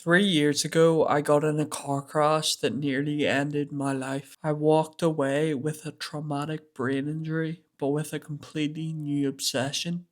3 years ago, I got in a car crash that nearly ended my life. I walked away with a traumatic brain injury, but with a completely new obsession: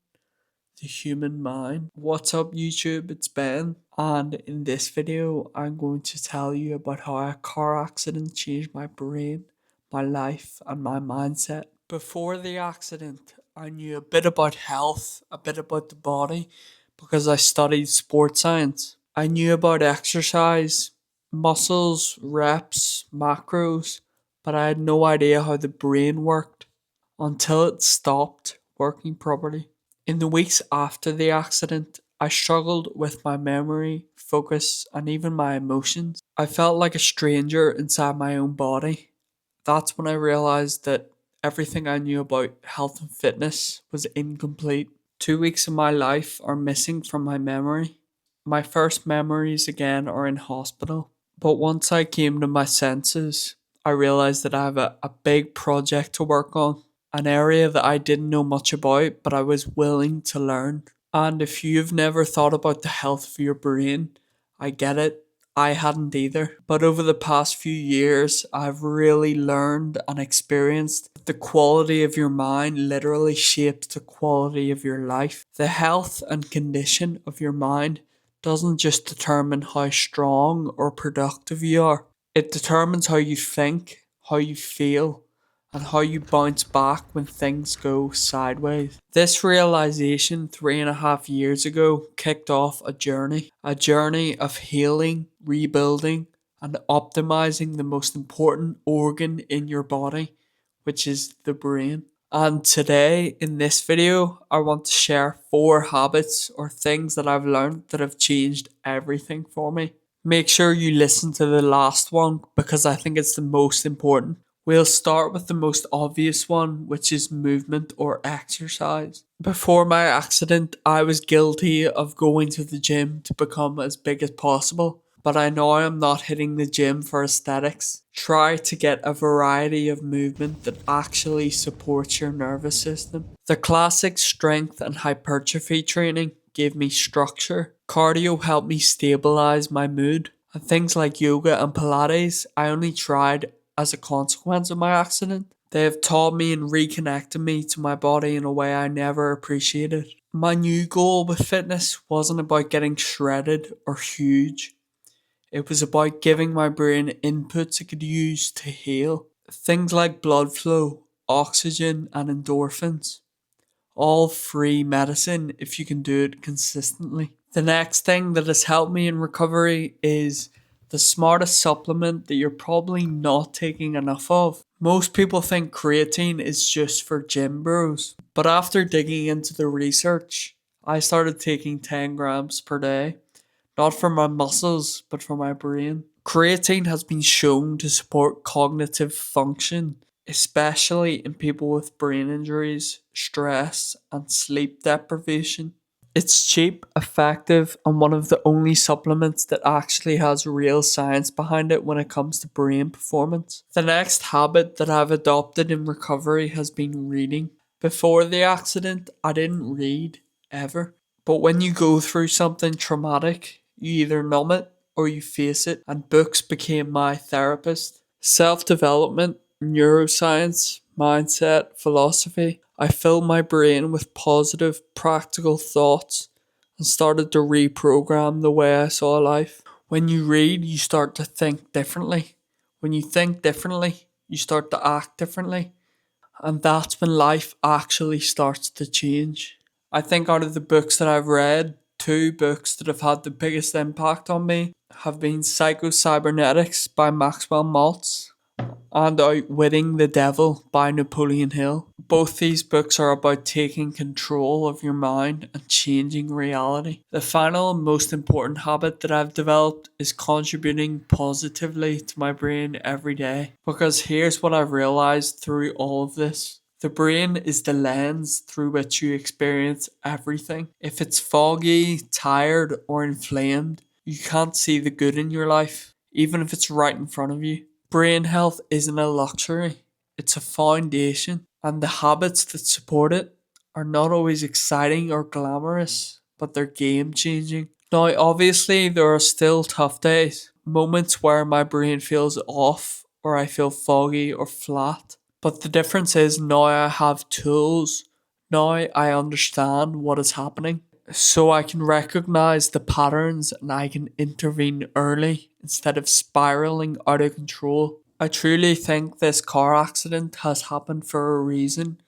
the human mind. What's up, YouTube? It's Ben, and in this video, I'm going to tell you about how a car accident changed my brain, my life, and my mindset. Before the accident, I knew a bit about health, a bit about the body, because I studied sports science. I knew about exercise, muscles, reps, macros, but I had no idea how the brain worked until it stopped working properly. In the weeks after the accident, I struggled with my memory, focus, and even my emotions. I felt like a stranger inside my own body. That's when I realized that everything I knew about health and fitness was incomplete. 2 weeks of my life are missing from my memory. My first memories again are in hospital. But once I came to my senses, I realized that I have a big project to work on, an area that I didn't know much about, but I was willing to learn. And if you've never thought about the health of your brain, I get it. I hadn't either. But over the past few years, I've really learned and experienced that the quality of your mind literally shapes the quality of your life. The health and condition of your mind doesn't just determine how strong or productive you are, it determines how you think, how you feel, and how you bounce back when things go sideways. This realization 3.5 years ago kicked off a journey of healing, rebuilding, and optimizing the most important organ in your body, which is the brain. And today, in this video, I want to share 4 habits or things that I've learned that have changed everything for me. Make sure you listen to the last one because I think it's the most important. We'll start with the most obvious one, which is movement or exercise. Before my accident, I was guilty of going to the gym to become as big as possible, but I know I'm not hitting the gym for aesthetics. Try to get a variety of movement that actually supports your nervous system. The classic strength and hypertrophy training gave me structure. Cardio helped me stabilize my mood. And things like yoga and Pilates, I only tried as a consequence of my accident. They have taught me and reconnected me to my body in a way I never appreciated. My new goal with fitness wasn't about getting shredded or huge. It was about giving my brain inputs it could use to heal. Things like blood flow, oxygen, and endorphins. All free medicine if you can do it consistently. The next thing that has helped me in recovery is the smartest supplement that you're probably not taking enough of. Most people think creatine is just for gym bros, but after digging into the research, I started taking 10 grams per day, not for my muscles, but for my brain. Creatine has been shown to support cognitive function, especially in people with brain injuries, stress, and sleep deprivation. It's cheap, effective, and one of the only supplements that actually has real science behind it when it comes to brain performance. The next habit that I've adopted in recovery has been reading. Before the accident, I didn't read ever. But when you go through something traumatic, you either numb it or you face it, and books became my therapist. Self development, neuroscience, mindset, philosophy. I filled my brain with positive, practical thoughts and started to reprogram the way I saw life. When you read, you start to think differently. When you think differently, you start to act differently. And that's when life actually starts to change. I think out of the books that I've read, 2 books that have had the biggest impact on me have been Psycho Cybernetics by Maxwell Maltz and Outwitting the Devil by Napoleon Hill. Both these books are about taking control of your mind and changing reality. The final and most important habit that I've developed is contributing positively to my brain every day. Because here's what I've realized through all of this. The brain is the lens through which you experience everything. If it's foggy, tired, or inflamed, you can't see the good in your life, even if it's right in front of you. Brain health isn't a luxury, it's a foundation, and the habits that support it are not always exciting or glamorous, but they're game changing. Now, obviously, there are still tough days, moments where my brain feels off or I feel foggy or flat. But the difference is now I have tools. Now I understand what is happening. So I can recognize the patterns and I can intervene early instead of spiraling out of control. I truly think this car accident has happened for a reason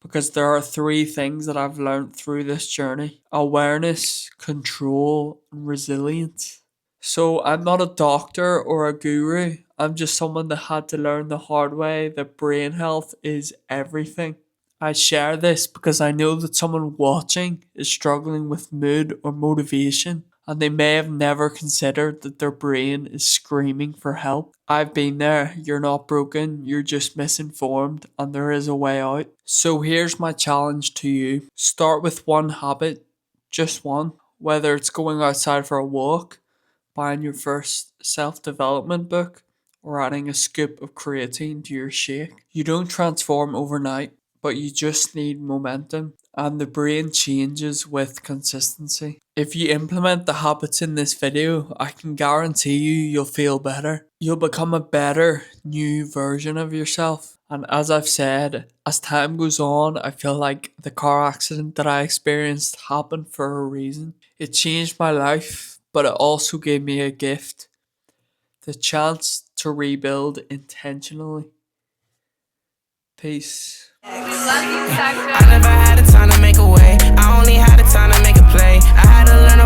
because there are three things that I've learned through this journey: awareness, control, and resilience. So I'm not a doctor or a guru. I'm just someone that had to learn the hard way that brain health is everything. I share this because I know that someone watching is struggling with mood or motivation, and they may have never considered that their brain is screaming for help. I've been there. You're not broken, you're just misinformed, and there is a way out. So here's my challenge to you: start with one habit, just one, whether it's going outside for a walk, buying your first self development book, or adding a scoop of creatine to your shake. You don't transform overnight, but you just need momentum, and the brain changes with consistency. If you implement the habits in this video, I can guarantee you'll feel better. You'll become a better, new version of yourself. And as I've said, as time goes on, I feel like the car accident that I experienced happened for a reason. It changed my life, but it also gave me a gift: the chance to rebuild intentionally. Peace. Love you, Sacra. I never had the time to make a way. I only had the time to make a play. I had to learn